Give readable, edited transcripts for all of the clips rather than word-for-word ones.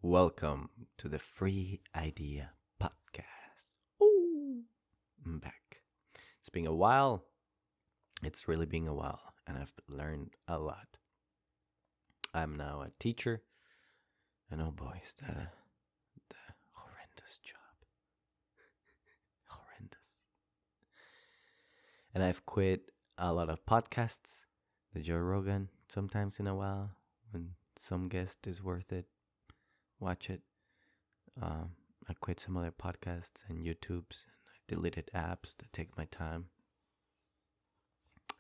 Welcome to the Free Idea Podcast. Ooh, I'm back. It's been a while. It's really been a while, and I've learned a lot. I'm now a teacher, and oh boy, is that a horrendous job. Horrendous. And I've quit a lot of podcasts, the Joe Rogan, sometimes in a while, when some guest is worth it. Watch it. I quit some other podcasts and YouTubes, and I deleted apps that take my time.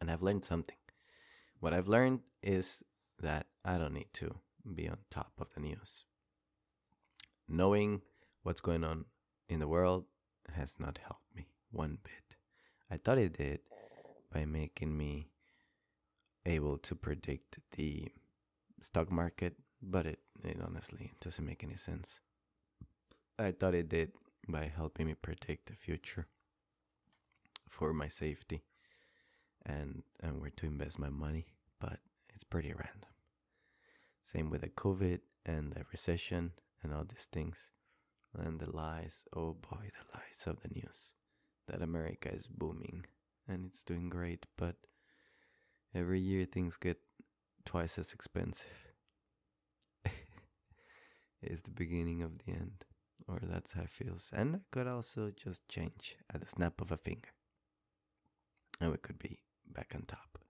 And I've learned something. What I've learned is that I don't need to be on top of the news. Knowing what's going on in the world has not helped me one bit. I thought it did by making me able to predict the stock market, but it honestly doesn't make any sense. I thought it did by helping me predict the future for my safety and where to invest my money, but it's pretty random. Same with the COVID and the recession and all these things. And the lies, oh boy, the lies of the news. That America is booming and it's doing great, but every year things get twice as expensive. It's the beginning of the end, or that's how it feels. And that could also just change at the snap of a finger. And we could be back on top.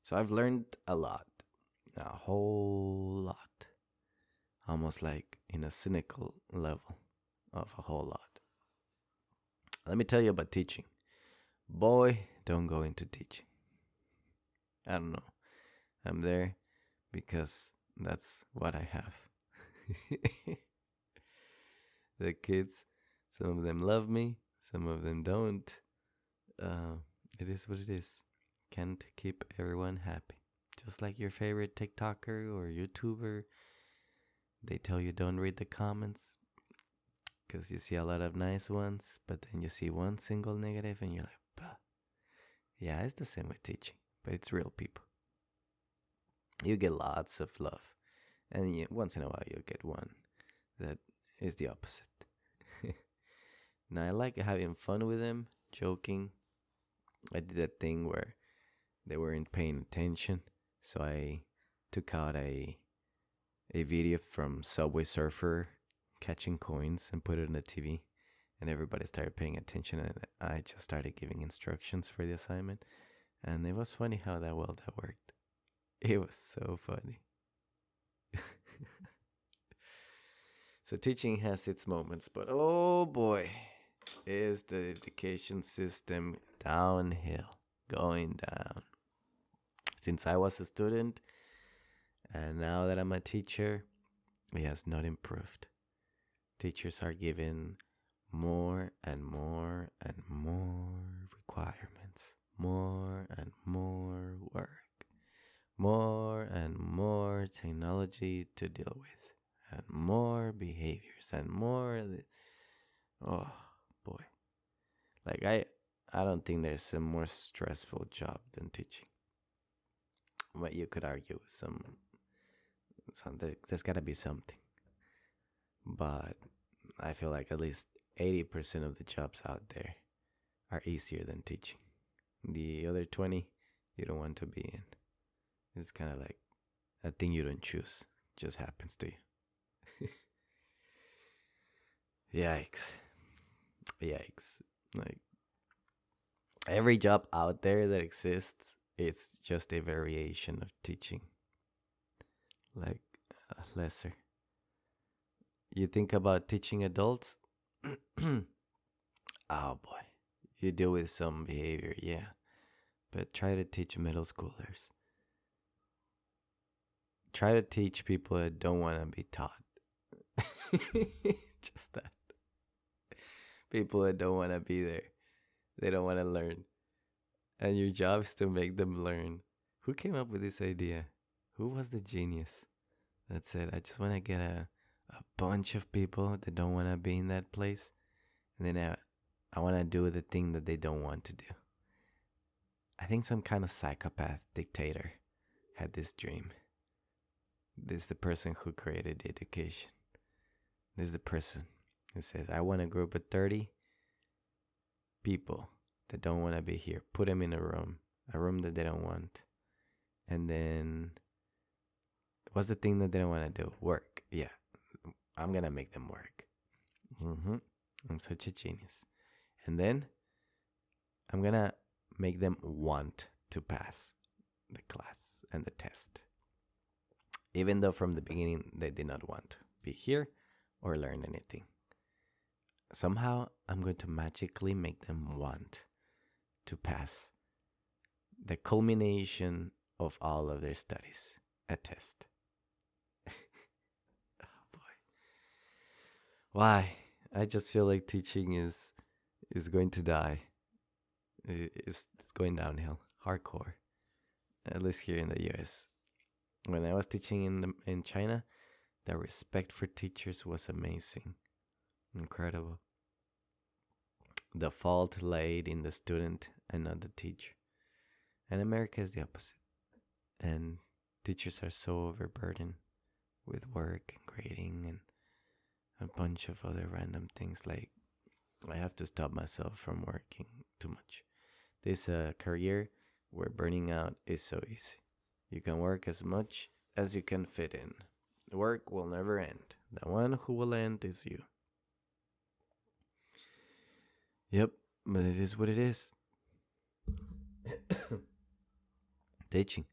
So I've learned a lot, a whole lot, almost like in a cynical level of a whole lot. Let me tell you about teaching. Boy, don't go into teaching. I don't know. I'm there because that's what I have. The kids, some of them love me, some of them don't. It is what it is. Can't keep everyone happy. Just like your favorite TikToker or YouTuber, they tell you don't read the comments because you see a lot of nice ones, but then you see one single negative and you're like, bah. Yeah, it's the same with teaching, but it's real people. You get lots of love, and once in a while you'll get one that is the opposite. Now, I like having fun with them, joking. I did that thing where they weren't paying attention, so I took out a video from Subway Surfer catching coins and put it on the TV, and everybody started paying attention, and I just started giving instructions for the assignment, and it was funny how that worked. It was so funny. So teaching has its moments, but oh boy, is the education system downhill, going down. Since I was a student, and now that I'm a teacher, it has not improved. Teachers are given more and more and more requirements, more and more work, more and more technology to deal with, and more behaviors and more. Oh boy, like I don't think there's a more stressful job than teaching. But you could argue there's got to be something. But I feel like at least 80% of the jobs out there are easier than teaching. The other 20 you don't want to be in. It's kind of like a thing you don't choose, it just happens to you. Yikes. Like every job out there that exists, it's just a variation of teaching. Like lesser. You think about teaching adults? Oh boy. You deal with some behavior, yeah. But try to teach middle schoolers. Try to teach people that don't want to be taught. Just that. People that don't want to be there. They don't want to learn. And your job is to make them learn. Who came up with this idea? Who was the genius that said, I just want to get a bunch of people that don't want to be in that place, and then I want to do the thing that they don't want to do. I think some kind of psychopath dictator had this dream. This is the person who created education. This is the person. It says, I want a group of 30 people that don't want to be here. Put them in a room that they don't want. And then, what's the thing that they don't want to do? Work. Yeah, I'm going to make them work. I'm such a genius. And then, I'm going to make them want to pass the class and the test. Even though from the beginning they did not want to be here or learn anything. Somehow I'm going to magically make them want to pass the culmination of all of their studies, a test. Oh boy. Why? I just feel like teaching is going to die. It's going downhill, hardcore. At least here in the US. When I was teaching in China, the respect for teachers was amazing. Incredible. The fault laid in the student and not the teacher. And America is the opposite. And teachers are so overburdened with work and grading and a bunch of other random things. Like, I have to stop myself from working too much. This career where burning out is so easy. You can work as much as you can fit in. Work will never end. The one who will end is you. Yep, but it is what it is. Teaching.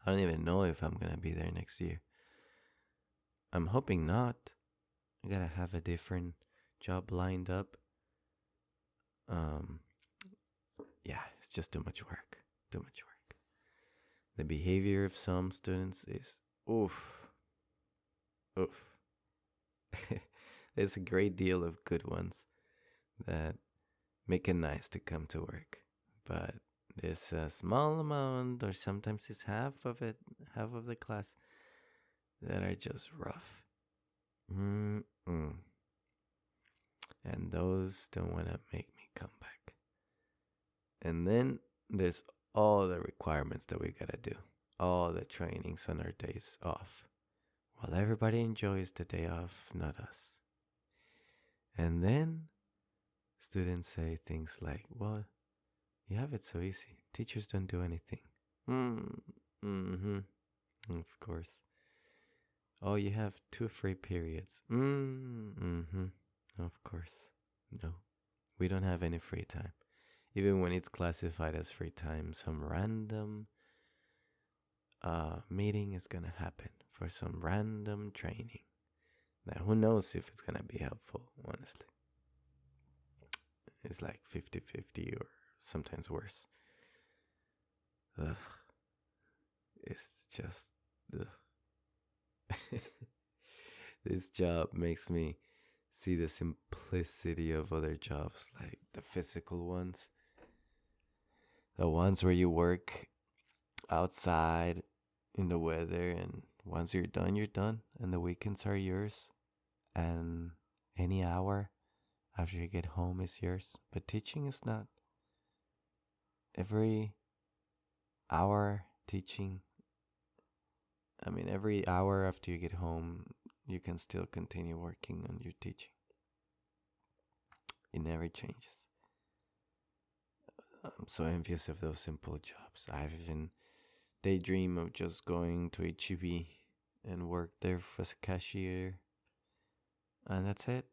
I don't even know if I'm gonna be there next year. I'm hoping not. I gotta have a different job lined up. Yeah, it's just too much work. Too much work. The behavior of some students is oof. There's a great deal of good ones that make it nice to come to work. But there's a small amount, or sometimes it's half of the class, that are just rough. And those don't want to make me come back. And then there's all the requirements that we gotta do. All the trainings on our days off. While everybody enjoys the day off, not us. And then students say things like, well, you have it so easy. Teachers don't do anything. Of course. Oh, you have 2 free periods. Of course. No. We don't have any free time. Even when it's classified as free time, some random meeting is gonna happen for some random training. Now, who knows if it's gonna be helpful, honestly. It's like 50-50 or sometimes worse. Ugh. It's just... This job makes me see the simplicity of other jobs, like the physical ones. The ones where you work outside in the weather, and once you're done, and the weekends are yours, and any hour after you get home is yours. But teaching is not. Every hour teaching, every hour after you get home, you can still continue working on your teaching. It never changes. I'm so envious of those simple jobs. I've even daydream of just going to HEB and work there as a cashier. And that's it.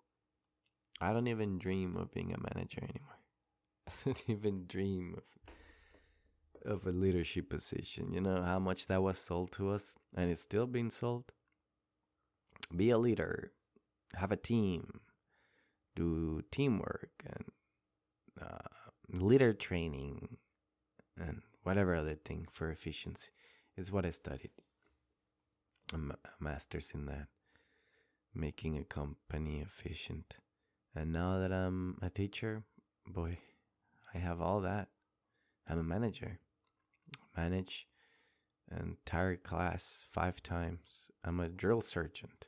I don't even dream of being a manager anymore. I don't even dream of a leadership position. You know how much that was sold to us, and it's still being sold. Be a leader, have a team, do teamwork and leader training and whatever other thing for efficiency is what I studied. A master's in that, making a company efficient. And now that I'm a teacher, boy, I have all that. I'm a manager. Manage an entire class 5 times. I'm a drill sergeant.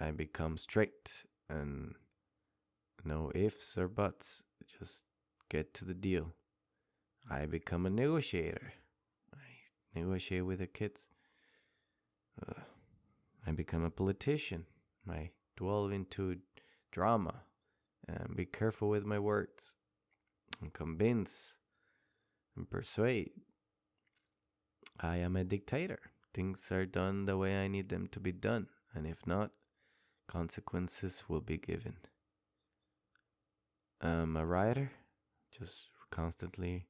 I become strict and no ifs or buts. Just get to the deal. I become a negotiator. I negotiate with the kids. I become a politician. My dwell into drama and be careful with my words and convince and persuade. I am a dictator. Things are done the way I need them to be done, and if not, consequences will be given. I'm a writer, just constantly,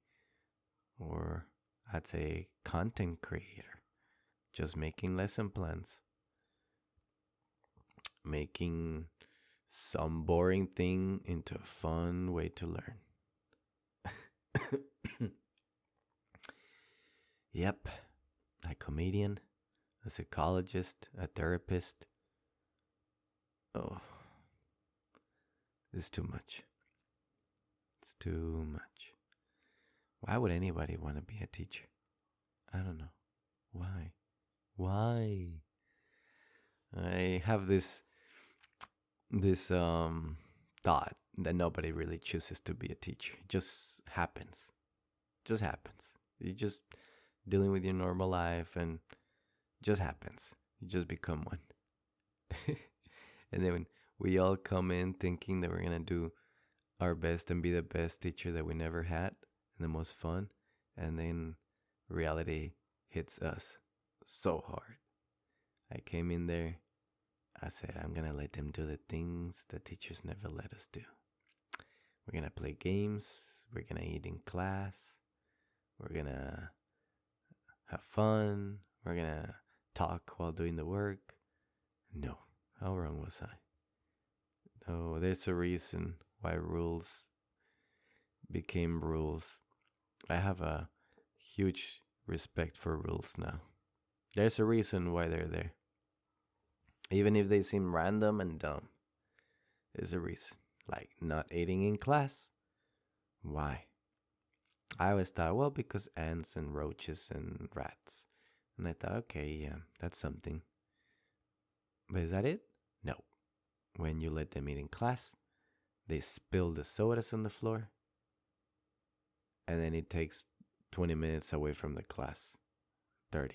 or I'd say content creator, just making lesson plans, making some boring thing into a fun way to learn. Yep, a comedian, a psychologist, a therapist. Oh, it's too much. It's too much. Why would anybody want to be a teacher? I don't know. Why? Why? I have this thought that nobody really chooses to be a teacher. It just happens. Just happens. You just dealing with your normal life and it just happens. You just become one. And then when we all come in thinking that we're gonna do our best and be the best teacher that we never had and the most fun, and then reality hits us so hard. I came in there, I said, I'm gonna let them do the things the teachers never let us do. We're gonna play games, we're gonna eat in class, we're gonna have fun, we're gonna talk while doing the work. No, how wrong was I? No, there's a reason why rules became rules. I have a huge respect for rules now. There's a reason why they're there. Even if they seem random and dumb, there's a reason. Like not eating in class. Why? I always thought, well, because ants and roaches and rats. And I thought, okay, yeah, that's something. But is that it? No. When you let them eat in class, they spill the sodas on the floor. And then it takes 20 minutes away from the class. 30.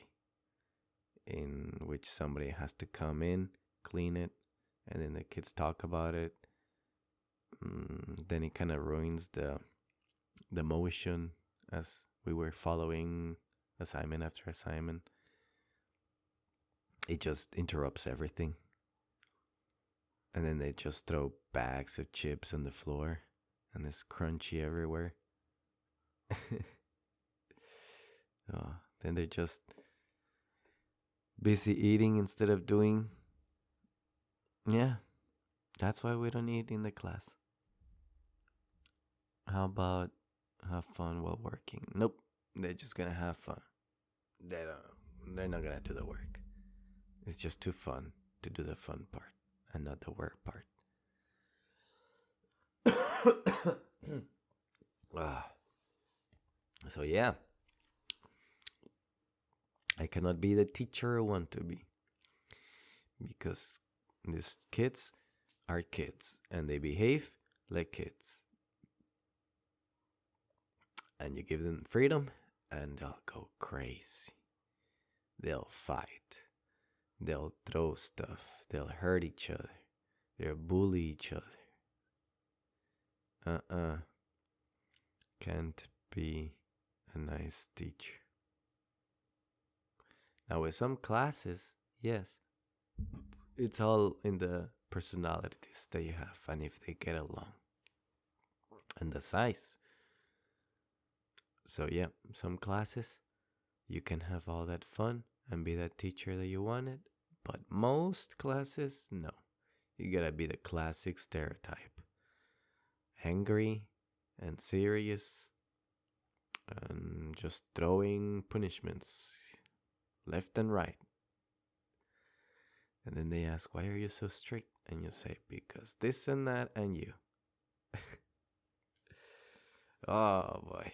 In which somebody has to come in, clean it, and then the kids talk about it. Then it kind of ruins the motion as we were following assignment after assignment. It just interrupts everything. And then they just throw bags of chips on the floor, and it's crunchy everywhere. Then they're just busy eating instead of doing. Yeah, that's why we don't eat in the class. How about have fun while working? Nope, they're just gonna have fun. They're not gonna do the work. It's just too fun to do the fun part and not the work part. So yeah, I cannot be the teacher I want to be, because these kids are kids and they behave like kids. And you give them freedom and they'll go crazy. They'll fight. They'll throw stuff. They'll hurt each other. They'll bully each other. Can't be a nice teacher. Now with some classes, yes, it's all in the personalities that you have and if they get along. And the size. So yeah, some classes you can have all that fun and be that teacher that you wanted. But most classes, no. You gotta be the classic stereotype. Angry and serious and just throwing punishments left and right. And then they ask, why are you so strict? And you say, because this and that and you. Oh boy.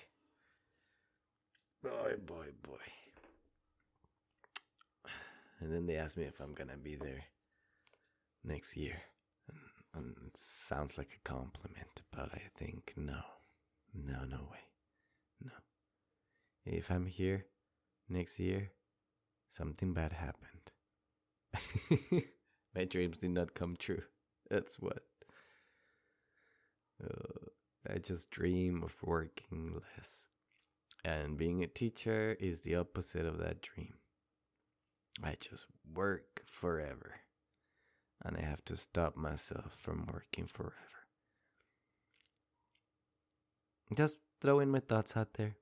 Boy. And then they ask me if I'm gonna be there next year. And it sounds like a compliment, but I think no way. No. If I'm here next year, something bad happened. My dreams did not come true. That's what. I just dream of working less. And being a teacher is the opposite of that dream. I just work forever. And I have to stop myself from working forever. Just throwing my thoughts out there.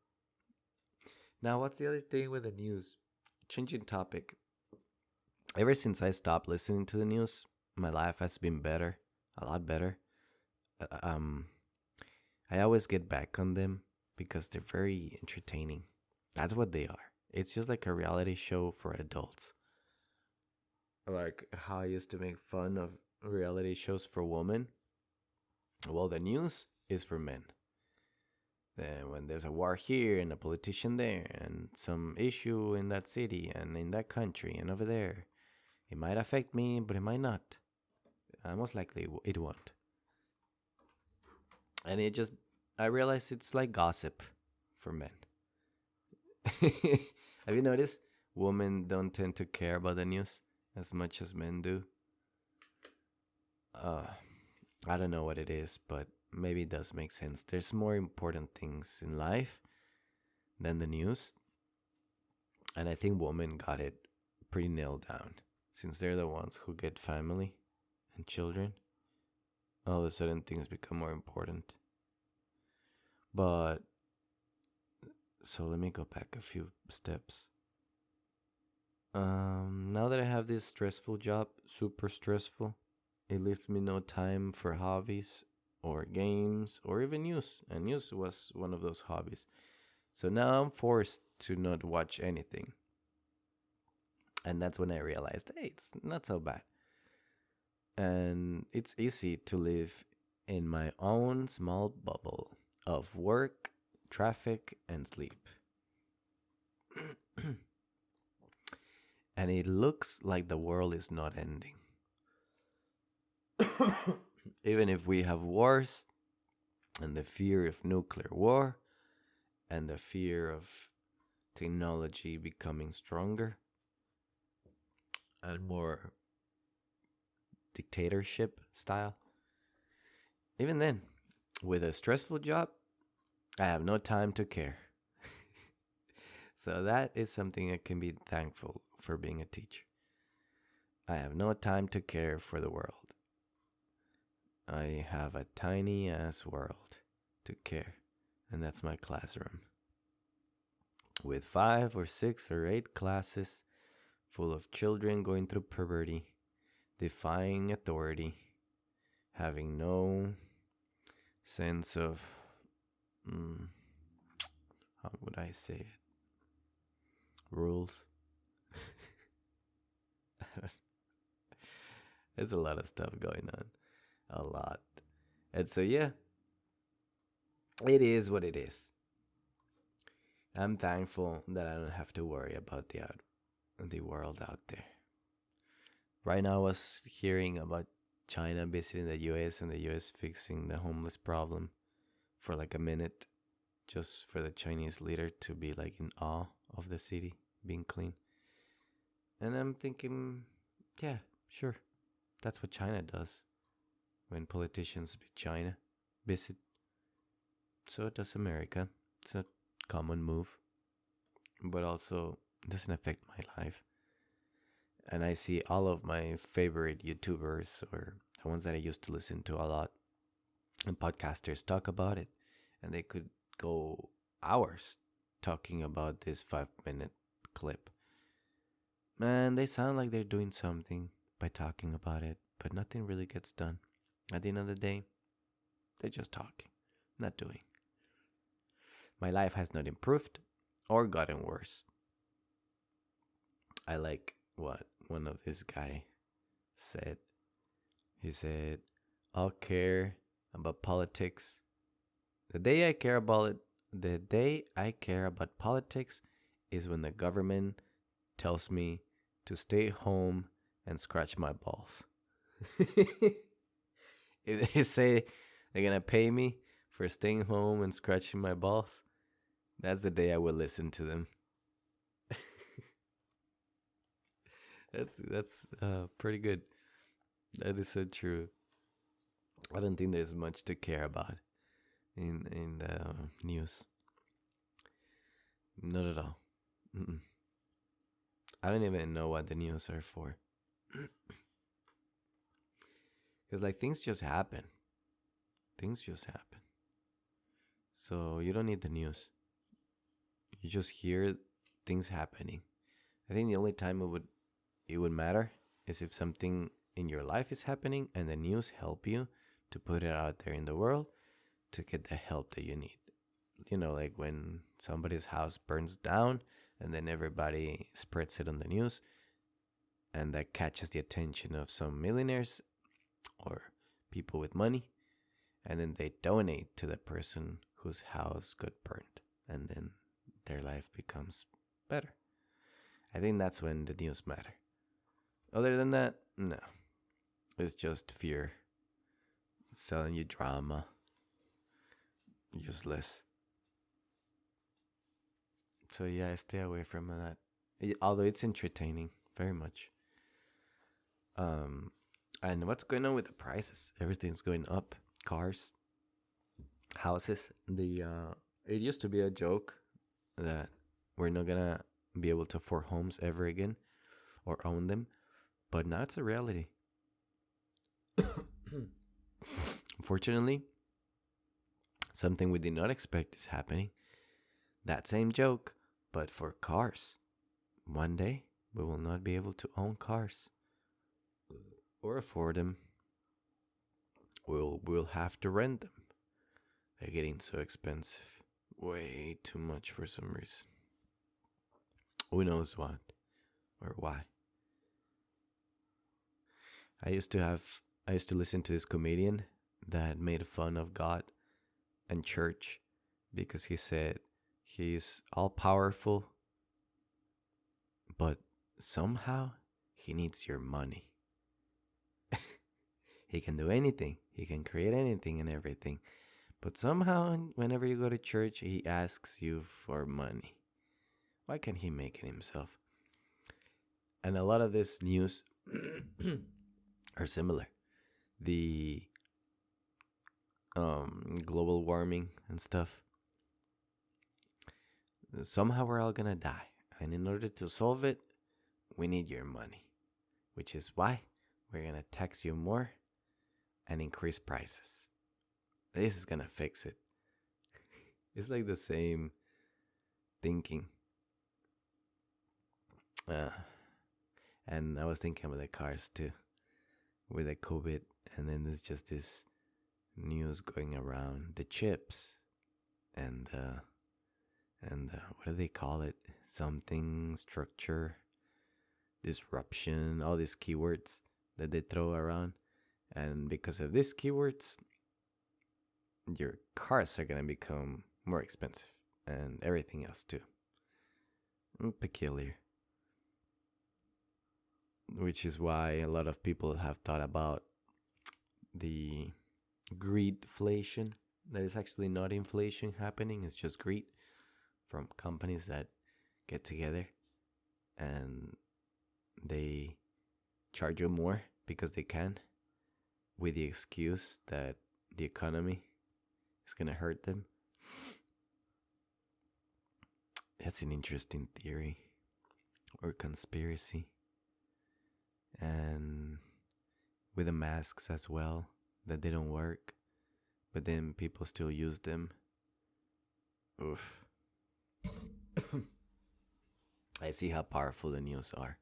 Now, what's the other thing with the news? Changing topic. Ever since I stopped listening to the news, my life has been better, a lot better. I always get back on them because they're very entertaining. That's what they are. It's just like a reality show for adults. Like how I used to make fun of reality shows for women. Well, the news is for men. Then when there's a war here and a politician there and some issue in that city and in that country and over there, it might affect me, but it might not. Most likely it won't. And I realize it's like gossip for men. Have you noticed? Women don't tend to care about the news as much as men do. I don't know what it is, but maybe it does make sense. There's more important things in life than the news. And I think women got it pretty nailed down. Since they're the ones who get family and children, all of a sudden things become more important. But, so let me go back a few steps. Now that I have this stressful job, super stressful, it leaves me no time for hobbies or games or even news. And news was one of those hobbies. So now I'm forced to not watch anything. And that's when I realized, hey, it's not so bad. And it's easy to live in my own small bubble of work, traffic, and sleep. And it looks like the world is not ending. Even if we have wars and the fear of nuclear war and the fear of technology becoming stronger and more dictatorship style. Even then, with a stressful job, I have no time to care. So that is something I can be thankful for being a teacher. I have no time to care for the world. I have a tiny ass world to care, and that's my classroom. With 5 or 6 or 8 classes full of children going through puberty, defying authority, having no sense of, how would I say it? Rules. There's a lot of stuff going on. A lot. And so, yeah, it is what it is. I'm thankful that I don't have to worry about the world out there. Right now, I was hearing about China visiting the US and the US fixing the homeless problem for like a minute, just for the Chinese leader to be like in awe of the city being clean. And I'm thinking, yeah, sure. That's what China does when politicians visit. So does America. It's a common move, but also doesn't affect my life. And I see all of my favorite YouTubers or the ones that I used to listen to a lot and podcasters talk about it. And they could go hours talking about this 5-minute clip. Man, they sound like they're doing something by talking about it, but nothing really gets done. At the end of the day, they're just talking, not doing. My life has not improved or gotten worse. I like what one of this guy said. He said, I'll care about politics. The day I care about politics is when the government tells me to stay home and scratch my balls. If they say they're going to pay me for staying home and scratching my balls, that's the day I will listen to them. That's pretty good. That is so true. I don't think there's much to care about in the news. Not at all. Mm-mm. I don't even know what the news are for. Because like things just happen. Things just happen. So you don't need the news. You just hear things happening. I think the only time it would matter is if something in your life is happening and the news help you to put it out there in the world to get the help that you need. Like when somebody's house burns down and then everybody spreads it on the news and that catches the attention of some millionaires or people with money, and then they donate to the person whose house got burned, and then their life becomes better. I think that's when the news matter. Other than that, no. It's just fear selling you drama. Useless. So yeah, I stay away from that. Although it's entertaining, very much. And what's going on with the prices? Everything's going up. Cars, houses. It used to be a joke that we're not gonna be able to afford homes ever again or own them, but now it's a reality. Unfortunately, something we did not expect is happening. That same joke, but for cars. One day, we will not be able to own cars or afford them. We'll have to rent them. They're getting so expensive. Way too much for some reason. Who knows what or why. I used to listen to this comedian that made fun of God and church because he said he's all powerful, but somehow he needs your money. He can do anything. He can create anything and everything. But somehow, whenever you go to church, he asks you for money. Why can't he make it himself? And a lot of this news are similar. The global warming and stuff. Somehow we're all gonna die. And in order to solve it, we need your money. Which is why we're gonna tax you more and increase prices. This is gonna fix it. It's like the same thinking. And I was thinking about the cars too, with the COVID, and then there's just this news going around the chips and what do they call it? Something structure, disruption, all these keywords that they throw around, and because of these keywords, your cars are gonna become more expensive, and everything else too. Peculiar. Which is why a lot of people have thought about the greedflation. That is actually not inflation happening, it's just greed from companies that get together and they charge you more because they can, with the excuse that the economy is going to hurt them. That's an interesting theory or conspiracy. And with the masks as well, that they don't work, but then people still use them. Oof. I see how powerful the news are.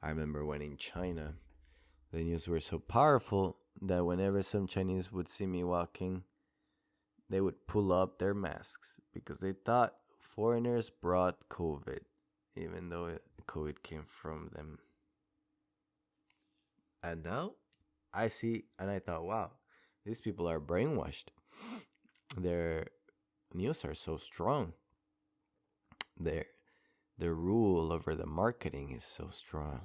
I remember when in China, the news were so powerful that whenever some Chinese would see me walking, they would pull up their masks because they thought foreigners brought COVID, even though COVID came from them. And now I see, and I thought, wow, these people are brainwashed. Their news are so strong. Their rule over the marketing is so strong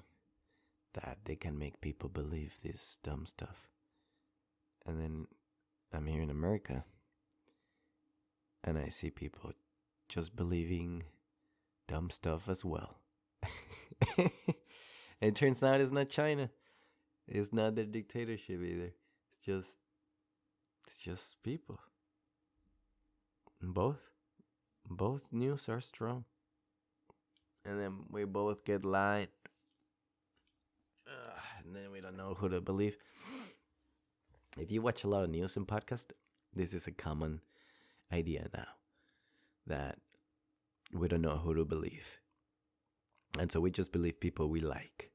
that they can make people believe this dumb stuff. And then I'm here in America, and I see people just believing dumb stuff as well. It turns out it's not China. It's not the dictatorship either. It's just people. Both news are strong, and then we both get lied, and then we don't know who to believe. If you watch a lot of news and podcasts, this is a common idea now that we don't know who to believe, and so we just believe people we like.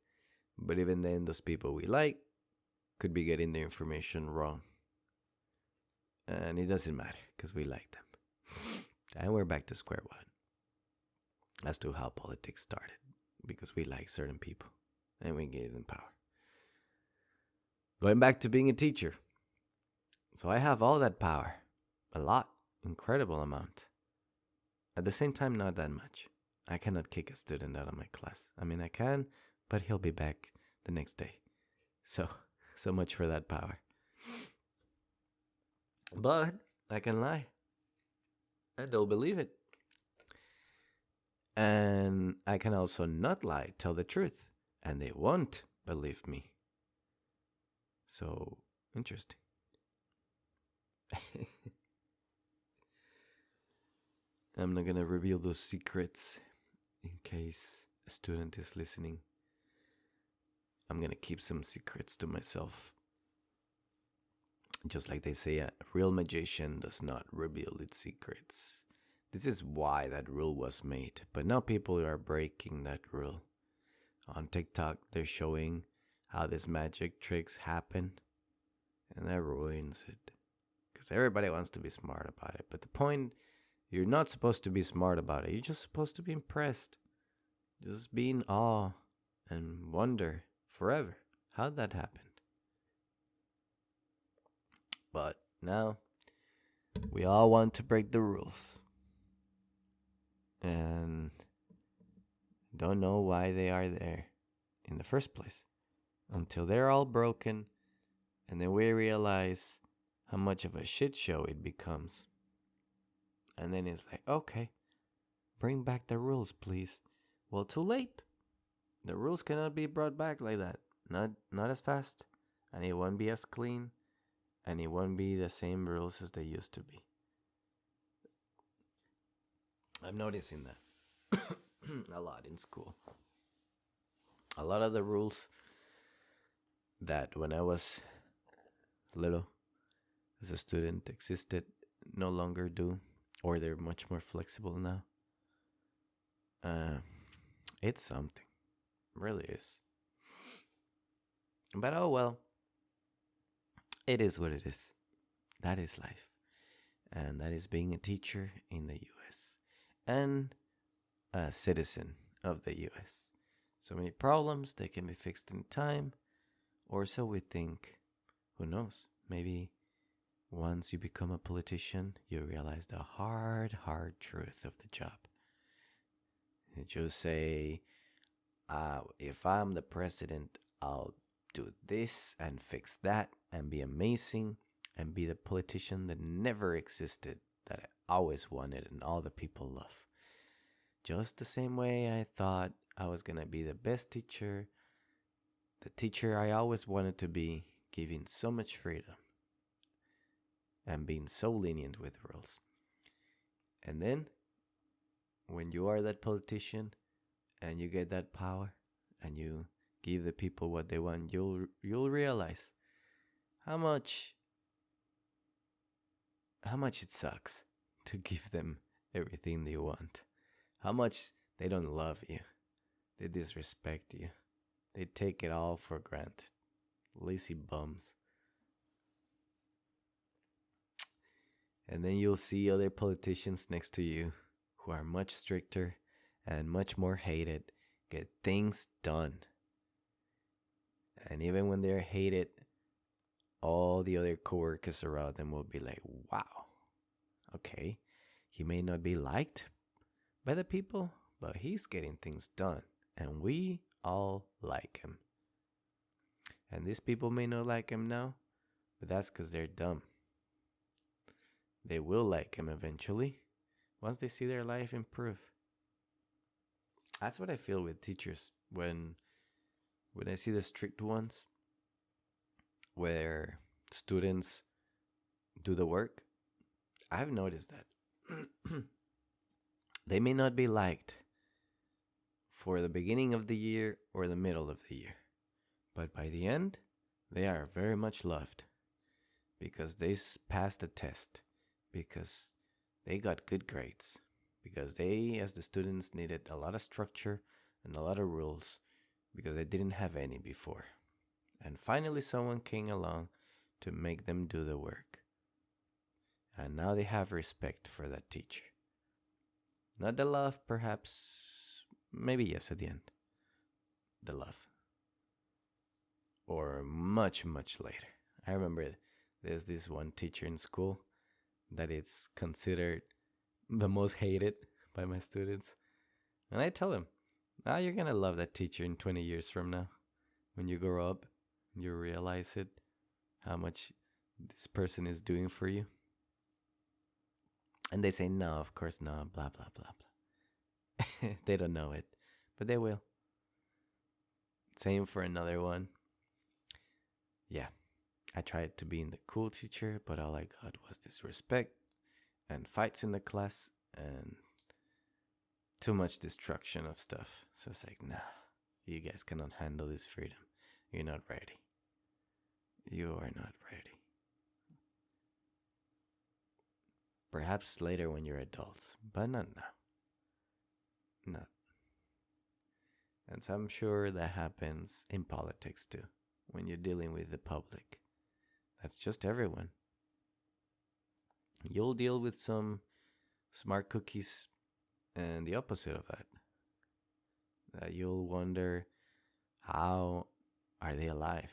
But even then, those people we like could be getting the information wrong, and it doesn't matter because we like them. And we're back to square one as to how politics started, because we like certain people and we gave them power. Going back to being a teacher. So I have all that power. A lot. Incredible amount. At the same time, not that much. I cannot kick a student out of my class. I mean, I can, but he'll be back the next day. So much for that power. But I can lie. And they'll believe it. And I can also not lie, tell the truth. And they won't believe me. So, interesting. I'm not gonna reveal those secrets in case a student is listening. I'm gonna keep some secrets to myself. Just like they say, a real magician does not reveal its secrets. This is why that rule was made. But now people are breaking that rule. On TikTok, they're showing how these magic tricks happen. And that ruins it. Because everybody wants to be smart about it. But the point, you're not supposed to be smart about it. You're just supposed to be impressed. Just be in awe and wonder forever how that happened. But now, we all want to break the rules. And don't know why they are there in the first place. Until they're all broken, and then we realize how much of a shit show it becomes. And then it's like, okay, bring back the rules, please. Well, too late. The rules cannot be brought back like that. Not as fast. And it won't be as clean. And it won't be the same rules as they used to be. I'm noticing that a lot in school. A lot of the rules that when I was little as a student existed no longer do, or they're much more flexible now. It's something. It really is. But oh well. It is what it is. That is life. And that is being a teacher in the US. And a citizen of the US. So many problems, they can be fixed in time. Or so we think. Who knows? Maybe once you become a politician, you realize the hard truth of the job. You just say, if I'm the president, I'll do this and fix that and be amazing and be the politician that never existed, that I always wanted and all the people love. Just the same way I thought I was going to be the best teacher, the teacher I always wanted to be, giving so much freedom and being so lenient with rules. And then, when you are that politician and you get that power and you give the people what they want, you'll realize how much it sucks to give them everything they want. How much they don't love you. They disrespect you. They take it all for granted. Lazy bums. And then you'll see other politicians next to you who are much stricter and much more hated get things done. And even when they're hated, all the other coworkers around them will be like, wow, okay, he may not be liked by the people, but he's getting things done. And we all like him. And these people may not like him now, but that's because they're dumb. They will like him eventually, once they see their life improve. That's what I feel with teachers when I see the strict ones. where students do the work, I've noticed that they may not be liked for the beginning of the year or the middle of the year, but by the end, they are very much loved because they passed the test, because they got good grades, because they, as the students, needed a lot of structure and a lot of rules because they didn't have any before. And finally, someone came along to make them do the work. And now they have respect for that teacher. Not the love, perhaps, maybe yes at the end. The love. Or much, much later. I remember there's this one teacher in school that it's considered the most hated by my students. And I tell them, now you're going to love that teacher in 20 years from now. When you grow up, you realize it, how much this person is doing for you. And they say, no, of course not, blah, blah, blah, blah. They don't know it, but they will. Same for another one. Yeah, I tried to be the cool teacher, but all I got was disrespect and fights in the class and too much destruction of stuff. So it's like, nah, you guys cannot handle this freedom. You're not ready. You are not ready. Perhaps later when you're adults, but not now. Not. And so I'm sure that happens in politics too, when you're dealing with the public. That's just everyone. You'll deal with some smart cookies and the opposite of that. That you'll wonder, how are they alive?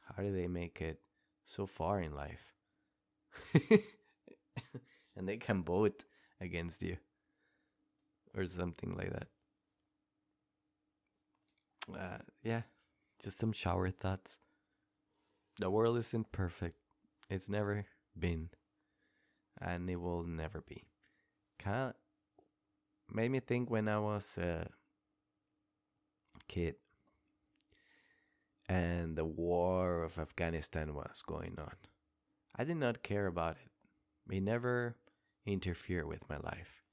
How do they make it so far in life? And they can vote against you or something like that. Yeah, just some shower thoughts. The world isn't perfect. It's never been, and it will never be. Kind of made me think when I was a kid and the war of Afghanistan was going on. I did not care about it. It never interfered with my life.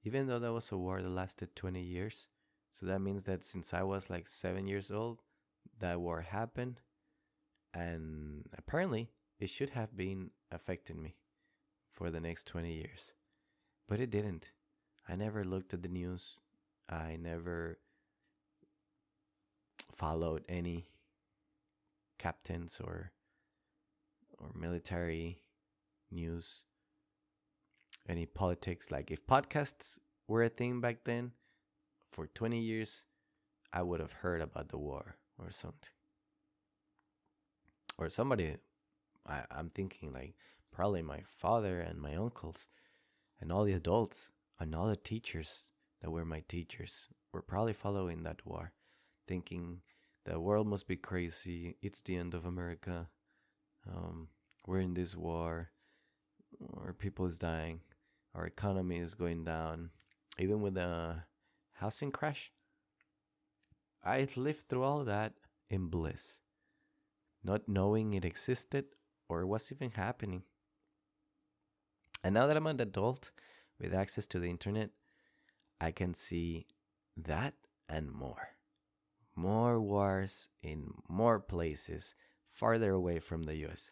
Even though that was a war that lasted 20 years. So that means that since I was like 7 years old, that war happened. And apparently, it should have been affecting me for the next 20 years. But it didn't. I never looked at the news. I never followed any captains or military news, any politics. Like if podcasts were a thing back then, for 20 years, I would have heard about the war or something. Or somebody, I'm thinking like probably my father and my uncles and all the adults and all the teachers that were my teachers were probably following that war, thinking the world must be crazy. It's the end of America. We're in this war. Our people is dying. Our economy is going down. Even with the housing crash, I lived through all that in bliss, not knowing it existed or was even happening. And now that I'm an adult with access to the internet, I can see that and more. More wars in more places farther away from the US.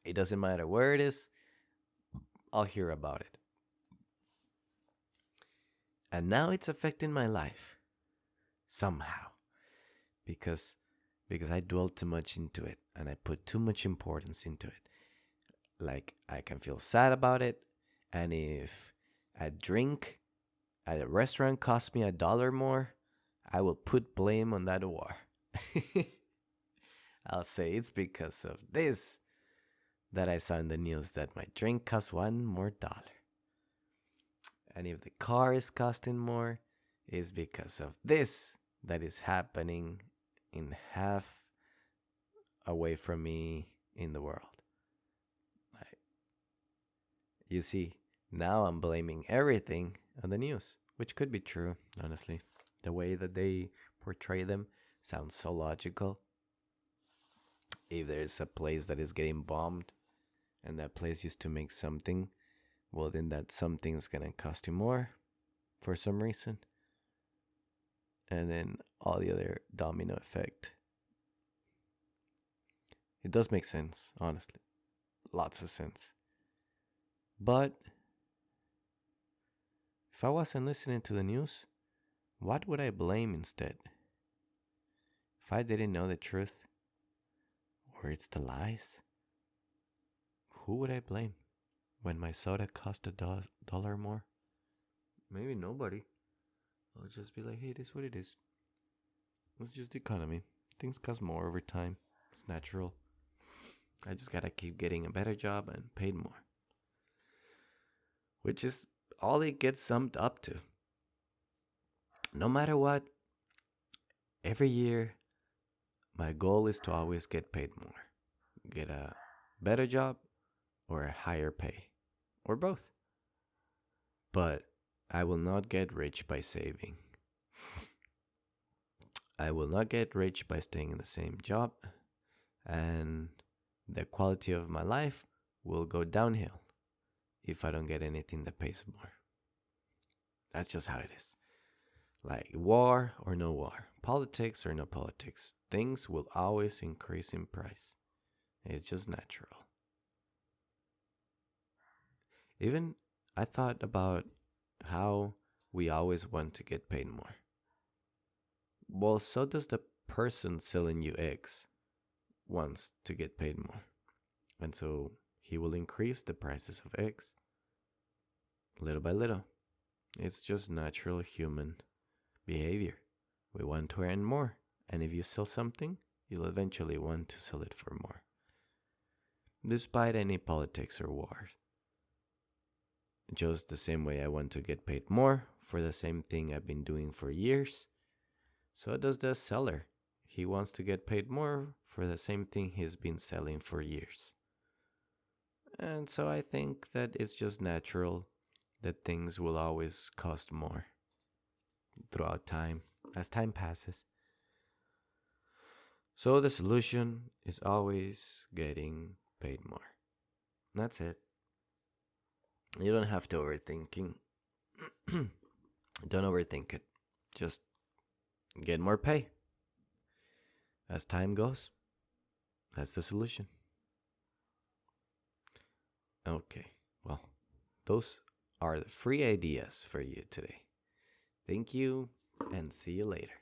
It doesn't matter where it is, I'll hear about it. And now it's affecting my life somehow because I dwelled too much into it and I put too much importance into it. Like I can feel sad about it, and if a drink at a restaurant costs me $1 more, I will put blame on that war. I'll say it's because of this that I saw in the news that my drink costs $1 more. And if the car is costing more, it's because of this that is happening in half away from me in the world. You see, now I'm blaming everything on the news, which could be true, honestly. The way that they portray them sounds so logical. If there's a place that is getting bombed and that place used to make something, well, then that something is going to cost you more for some reason. And then all the other domino effect. It does make sense, honestly. Lots of sense. But if I wasn't listening to the news, what would I blame instead? If I didn't know the truth, or it's the lies, who would I blame when my soda cost $1 more? Maybe nobody. I'll just be like, hey, it is what it is. It's just the economy. Things cost more over time. It's natural. I just gotta keep getting a better job and paid more. Which is all it gets summed up to. No matter what, every year, my goal is to always get paid more. Get a better job or a higher pay. Or both. But I will not get rich by saving. I will not get rich by staying in the same job. And the quality of my life will go downhill if I don't get anything that pays more. That's just how it is. Like war or no war, politics or no politics, things will always increase in price. It's just natural. Even I thought about how we always want to get paid more. Well, so does the person selling you eggs wants to get paid more. And so he will increase the prices of eggs little by little. It's just natural human behavior. We want to earn more. And if you sell something, you'll eventually want to sell it for more. Despite any politics or wars. Just the same way I want to get paid more for the same thing I've been doing for years. So does the seller. He wants to get paid more for the same thing he's been selling for years. And so I think that it's just natural that things will always cost more throughout time, as time passes. So the solution is always getting paid more. That's it. You don't have to overthinking. Don't overthink it. Just get more pay. As time goes, that's the solution. Okay, well, those are the free ideas for you today. Thank you, and see you later.